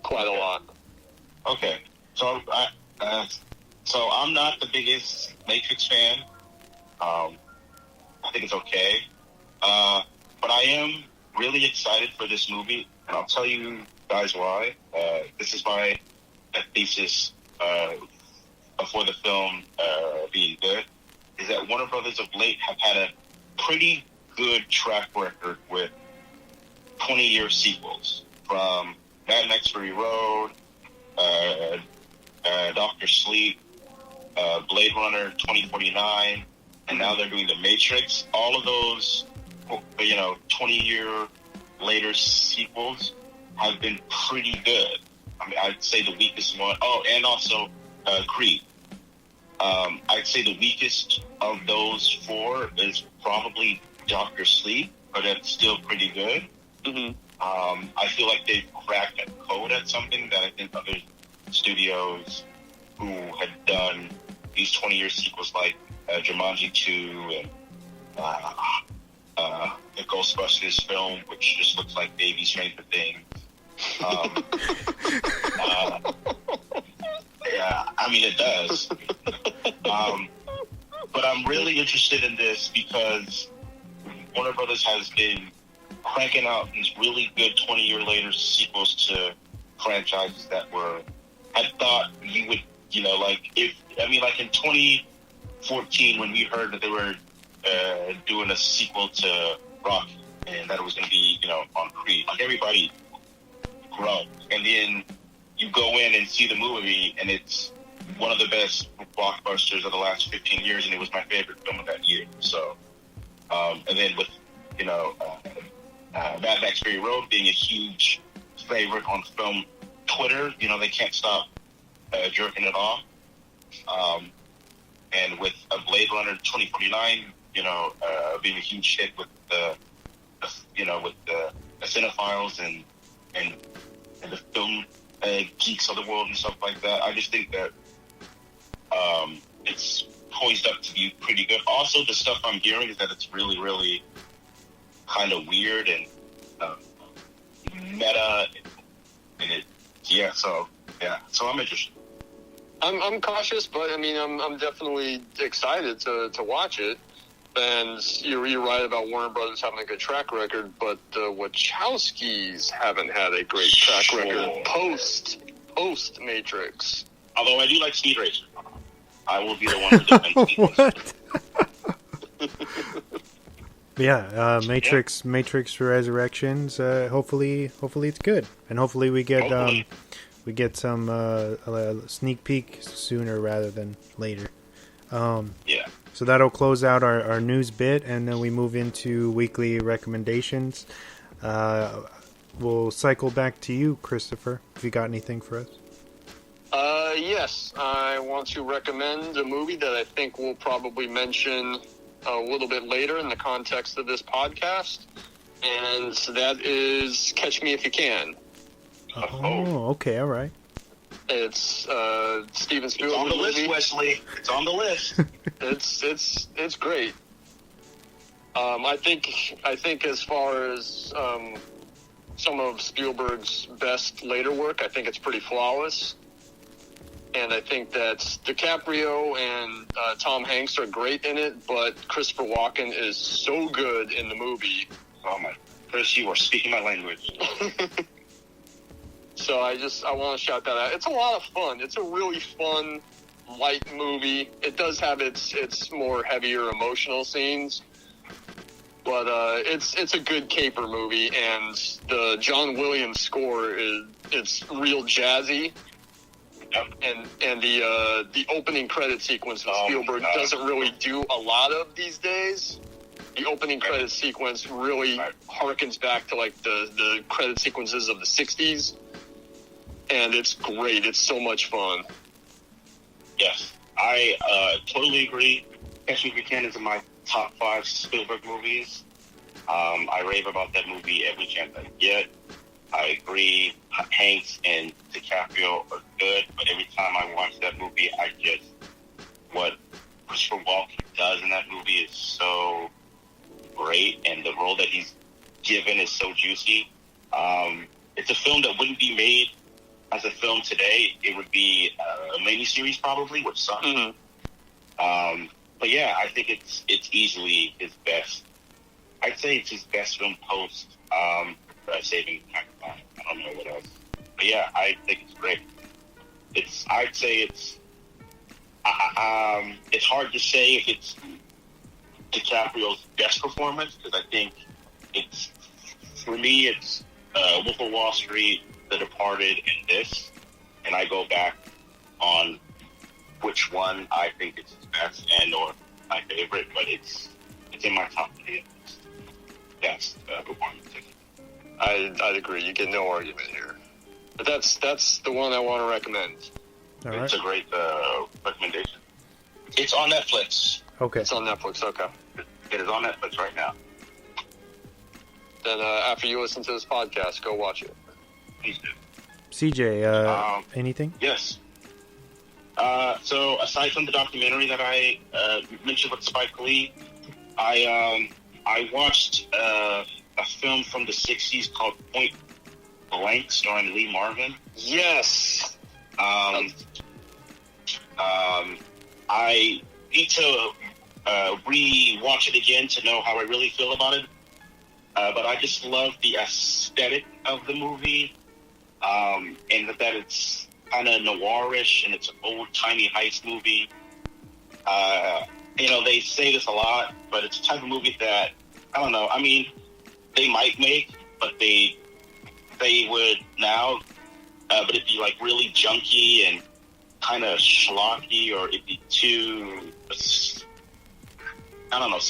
quite a lot. Okay, so I'm not the biggest Matrix fan. I think it's okay, but I am really excited for this movie, and I'll tell you guys why. This is my thesis for the film being good, is that Warner Brothers of late have had a pretty good track record with 20-year sequels, from Mad Max Fury Road, Dr. Sleep, Blade Runner 2049, and now they're doing The Matrix. All of those, 20-year later sequels have been pretty good. I mean, I'd say the weakest one. Oh, and also Creed. I'd say the weakest of those four is probably Dr. Sleep, but it's still pretty good. Mm-hmm. I feel like they've cracked a code at something that I think other studios who had done these 20-year sequels like Jumanji 2 and the Ghostbusters film, which just looks like Baby Stranger Things. Yeah, I mean, it does. But I'm really interested in this because Warner Brothers has been cranking out these really good 20-year later sequels to franchises that I thought you would, like in 2014 when we heard that they were doing a sequel to Rocky and that it was going to be, on Creed, like everybody groaned. And then you go in and see the movie and it's one of the best blockbusters of the last 15 years, and it was my favorite film of that year. So, and then with, Mad Max Fury Road being a huge favorite on film Twitter, they can't stop jerking it off. And with a Blade Runner 2049, being a huge hit with the cinephiles and the film geeks of the world and stuff like that. I just think that it's poised up to be pretty good. Also, the stuff I'm hearing is that it's really, really kind of weird and meta, and so I'm interested. I'm cautious, but I mean, I'm definitely excited to watch it. And you're right about Warner Brothers having a good track record, but the Wachowskis haven't had a great track record post Matrix. Although I do like Speed Racer. I will be the one who defends Speed Racer. Yeah, Matrix Resurrections. Hopefully it's good, and hopefully we get some sneak peek sooner rather than later. Yeah. So that'll close out our news bit, and then we move into weekly recommendations. We'll cycle back to you, Christopher, if you got anything for us. Yes, I want to recommend a movie that I think we'll probably mention a little bit later in the context of this podcast, and that is Catch Me If You Can. Oh, okay, all right. It's Steven Spielberg. It's on the list, movie. Wesley. It's on the list. It's great. I think as far as some of Spielberg's best later work, I think it's pretty flawless. And I think that DiCaprio and Tom Hanks are great in it, but Christopher Walken is so good in the movie. Oh my, Chris, you are speaking my language. So I want to shout that out. It's a lot of fun. It's a really fun, light movie. It does have its more heavier emotional scenes, but it's a good caper movie. And the John Williams score it's real jazzy. Yep. And the opening credit sequence that Spielberg doesn't really do a lot of these days. The opening credit sequence really harkens back to like the credit sequences of the 60s. And it's great. It's so much fun. Yes, I totally agree. Catch Me If You Can is in my top 5 Spielberg movies. I rave about that movie every chance I get. I agree. Hanks and DiCaprio are good, but every time I watch that movie, what Christopher Walken does in that movie is so great, and the role that he's given is so juicy. it's a film that wouldn't be made as a film today. It would be a miniseries probably with Sun. Mm-hmm. But yeah, I think it's easily his best. I'd say it's his best film post Saving Private Ryan. I don't know what else. But yeah, I think it's great. I'd say it's hard to say if it's DiCaprio's best performance, because I think for me, it's Wolf of Wall Street, The Departed, and this. And I go back on which one I think is his best and or my favorite, but it's in my top 3 best performance. I'd agree. You get no argument here. But that's the one I want to recommend. All right. It's a great recommendation. It's on Netflix. Okay. It's on Netflix. Okay. It is on Netflix right now. Then after you listen to this podcast, go watch it. Please do. CJ, anything? Yes. So aside from the documentary that I mentioned with Spike Lee, I watched a film from the 60s called Point Blank, starring Lee Marvin. Yes. I need to re-watch it again to know how I really feel about it. But I just love the aesthetic of the movie, and that it's kind of noirish and it's an old-timey heist movie. They say this a lot, but it's a type of movie that, I don't know, I mean, they might make, but they would now, but it'd be like really junky and kind of schlocky, or it'd be too, I don't know,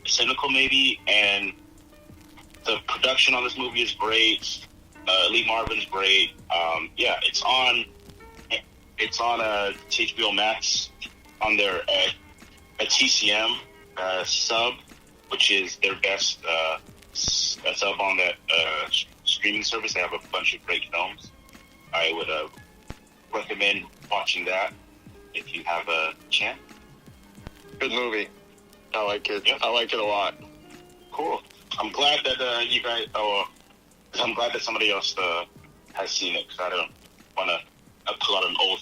cynical maybe. And the production on this movie is great. Lee Marvin's great. Yeah, it's on HBO Max on their TCM sub, which is their best sub on that streaming service. They have a bunch of great films. I would recommend watching that if you have a chance. Good movie. I like it. Yep. I like it a lot. Cool. I'm glad that you guys. I'm glad that somebody else has seen it, because I don't want to pull out an old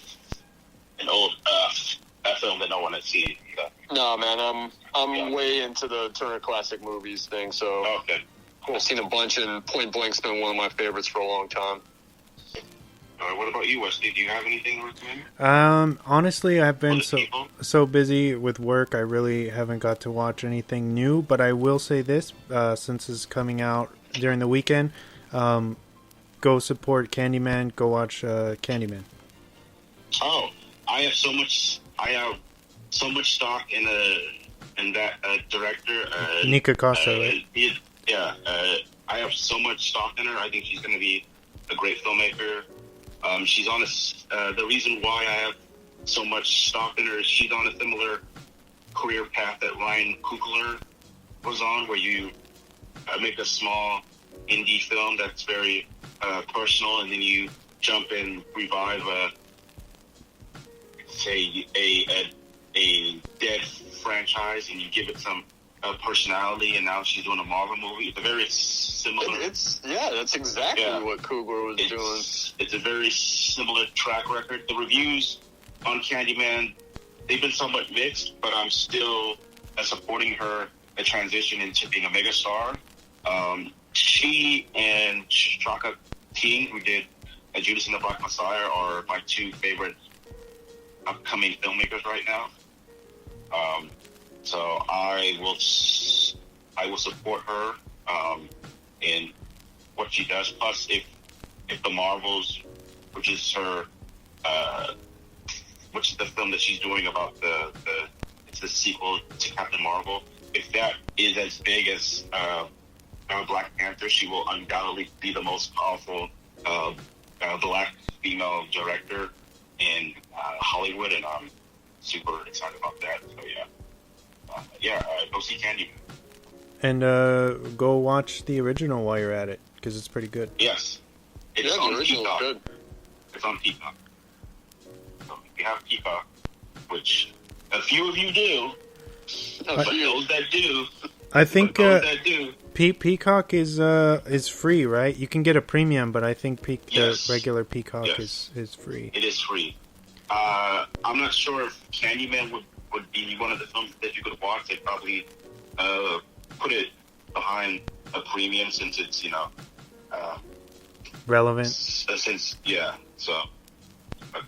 film that no one has seen. No, man, I'm way into the Turner Classic Movies thing, so Okay. Cool. I've seen a bunch, and Point Blank's been one of my favorites for a long time. What about you, Wesley? Do you have anything to recommend? Honestly, I've been people? so busy with work, I really haven't got to watch anything new. But I will say this, since it's coming out during the weekend, go support Candyman. Go watch Candyman. Oh, I have so much stock in that director. Nika Costa, right? I have so much stock in her. I think she's going to be a great filmmaker. She's on the reason why I have so much stock in her is she's on a similar career path that Ryan Coogler was on, where you make a small indie film that's very personal, and then you jump and revive a dead franchise, and you give it some personality. And now she's doing a Marvel movie. It's a very similar. That's exactly what Coogler was doing. It's a very similar track record. The reviews on Candyman, they've been somewhat mixed, but I'm still supporting her a transition into being a megastar. She and Shaka King, who did Judas and the Black Messiah, are my two favorite upcoming filmmakers right now. So I will support her in what she does. Plus, if the Marvels, which is her, which is the film that she's doing about it's the sequel to Captain Marvel. If that is as big as Black Panther, she will undoubtedly be the most powerful black female director in Hollywood, and I'm super excited about that. So go see Candyman. And go watch the original while you're at it, because it's pretty good. Yes. It's the original is good. It's on Peacock. So if you have Peacock, which a few of you do, but those that do, I think those that do, Peacock is free, right? You can get a premium, but I think Yes. the regular Peacock Yes. is free. it is free. I'm not sure if Candyman would be one of the films that you could watch. They'd probably put it behind a premium since it's, Relevant. since, yeah. So, but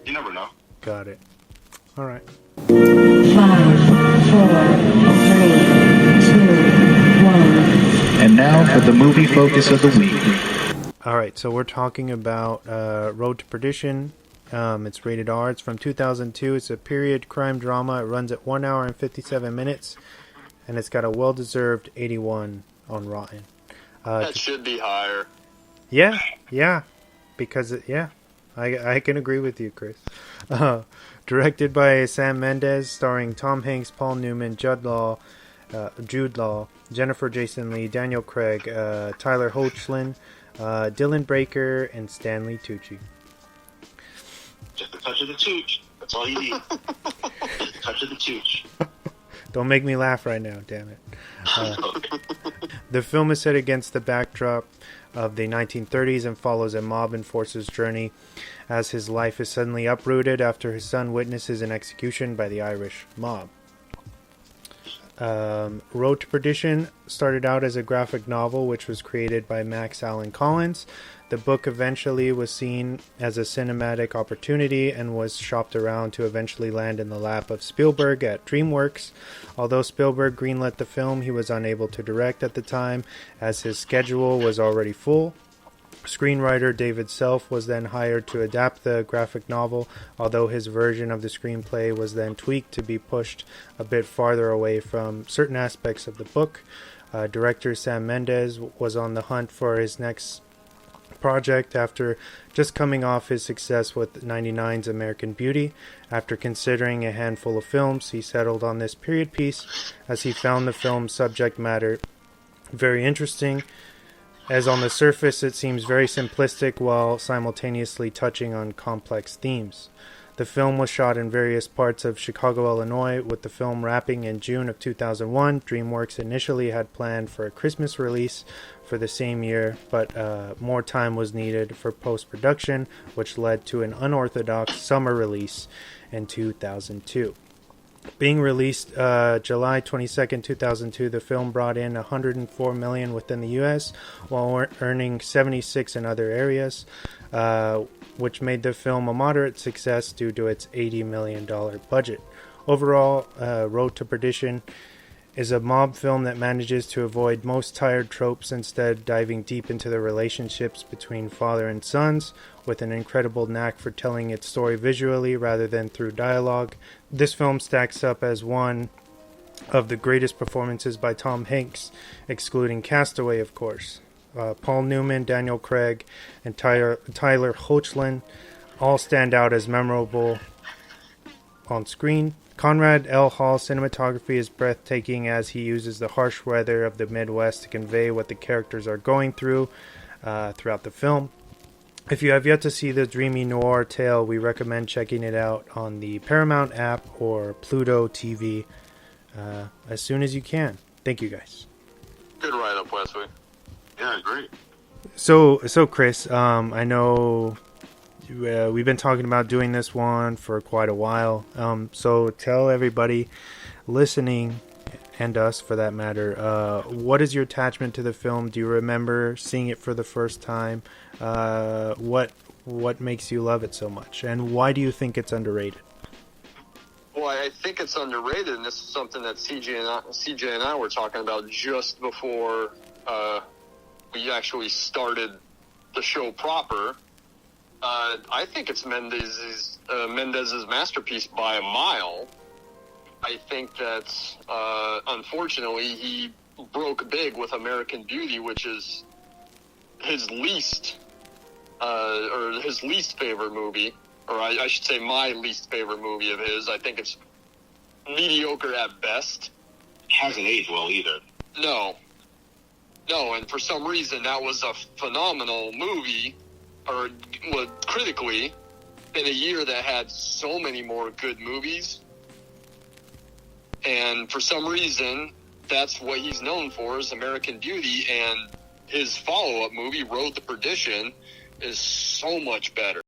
you never know. Got it. All right. 5, 4, 3, 2, 1. And now for the movie focus of the week. All right, so we're talking about Road to Perdition. It's rated R. It's from 2002. It's a period crime drama. It runs at 1 hour and 57 minutes, and it's got a well-deserved 81 on Rotten. That should be higher. Yeah, because I can agree with you, Chris. Directed by Sam Mendes, starring Tom Hanks, Paul Newman, Jude Law, Jennifer Jason Leigh, Daniel Craig, Tyler Hoechlin, Dylan Breaker, and Stanley Tucci. Just a touch of the tooch. That's all you need. Just a touch of the tooch. Don't make me laugh right now, damn it. The film is set against the backdrop of the 1930s and follows a mob enforcer's journey as his life is suddenly uprooted after his son witnesses an execution by the Irish mob. Road to Perdition started out as a graphic novel which was created by Max Allan Collins. The book eventually was seen as a cinematic opportunity and was shopped around to eventually land in the lap of Spielberg at DreamWorks. Although Spielberg greenlit the film, he was unable to direct at the time as his schedule was already full. Screenwriter David Self was then hired to adapt the graphic novel, although his version of the screenplay was then tweaked to be pushed a bit farther away from certain aspects of the book. Director Sam Mendes was on the hunt for his next project after just coming off his success with 99's American Beauty. After considering a handful of films, he settled on this period piece as he found the film's subject matter very interesting, as on the surface it seems very simplistic while simultaneously touching on complex themes. The film was shot in various parts of Chicago, Illinois, with the film wrapping in June of 2001. DreamWorks initially had planned for a Christmas release for the same year, but more time was needed for post-production, which led to an unorthodox summer release in 2002. Being released July 22nd, 2002, the film brought in $104 million within the U.S., while earning $76 in other areas, which made the film a moderate success due to its $80 million budget. Overall, Road to Perdition is a mob film that manages to avoid most tired tropes, instead diving deep into the relationships between father and sons, with an incredible knack for telling its story visually rather than through dialogue. This film stacks up as one of the greatest performances by Tom Hanks, excluding Castaway, of course. Paul Newman, Daniel Craig, and Tyler Hoechlin all stand out as memorable on screen. Conrad L. Hall's cinematography is breathtaking as he uses the harsh weather of the Midwest to convey what the characters are going through throughout the film. If you have yet to see the dreamy noir tale, we recommend checking it out on the Paramount app or Pluto TV as soon as you can. Thank you, guys. Good write-up, Wesley. Yeah, great. So Chris, I know we've been talking about doing this one for quite a while. So tell everybody listening, and us for that matter, what is your attachment to the film? Do you remember seeing it for the first time? What makes you love it so much, and why do you think it's underrated? Well, I think it's underrated, and this is something that CJ and I were talking about just before we actually started the show proper. I think it's Mendes's masterpiece by a mile. I think that, unfortunately, he broke big with American Beauty, which is his least favorite movie, or I should say my least favorite movie of his. I think it's mediocre at best. Hasn't aged well either. No, and for some reason that was a phenomenal movie, or well, critically, in a year that had so many more good movies. And for some reason, that's what he's known for, is American Beauty, and his follow-up movie, Road to Perdition, is so much better.